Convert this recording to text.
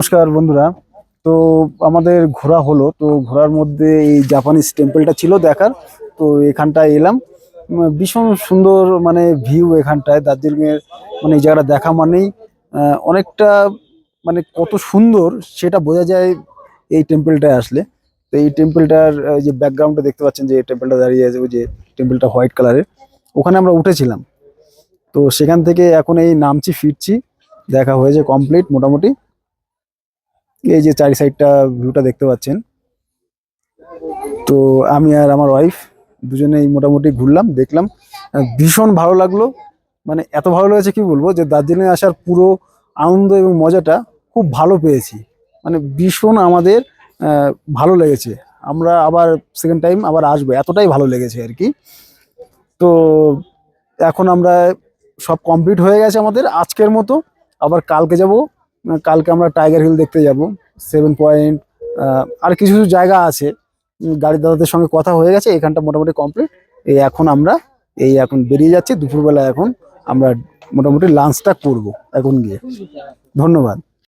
নমস্কার বন্ধুরা। তো আমাদের ঘোরা হলো, তো ঘোরার মধ্যে এই জাপানিজ টেম্পলটা ছিল দেখার। তো এখানটায় এলাম। ভীষণ সুন্দর মানে ভিউ এখানটায় দার্জিলিং এর। মানে এই জায়গাটা দেখা মানেই অনেকটা মানে কত সুন্দর সেটা বোঝা যায় এই টেম্পলটায় আসলে। তো এই টেম্পলটার যে ব্যাকগ্রাউন্ডে দেখতে পাচ্ছেন, যে টেম্পলটা দাঁড়িয়ে আছে, ওই যে টেম্পলটা হোয়াইট কালারের, ওখানে আমরা উঠেছিলাম। তো সেখান থেকে এখন এই নামছি, ফিরছি। দেখা হয়েছে কমপ্লিট মোটামুটি। এই যে চারি সাইডটা ভিউটা দেখতে পাচ্ছেন। তো আমি আর আমার ওয়াইফ দুজনেই মোটামুটি ঘুরলাম, দেখলাম। ভীষণ ভালো লাগলো। মানে এত ভালো লেগেছে কি বলবো, যে দার্জিলিং আসার পুরো আনন্দ এবং মজাটা খুব ভালো পেয়েছি। মানে ভীষণ আমাদের ভালো লেগেছে। আমরা আবার সেকেন্ড টাইম আবার আসবো, এতটাই ভালো লেগেছে আর কি। তো এখন আমরা সব কমপ্লিট হয়ে গেছে আমাদের আজকের মতো। আবার কালকে যাব। কালকে আমরা টাইগার হিল দেখতে যাব, 7 পয়েন্ট। আর কিছু কিছু জায়গা আছে। গাড়ির দাদাদের সঙ্গে কথা হয়ে গেছে, এখানটা মোটামুটি কমপ্লিট। এখন বেরিয়ে যাচ্ছি দুপুরবেলা। এখন আমরা মোটামুটি লাঞ্চটা করব এখন গিয়ে। ধন্যবাদ।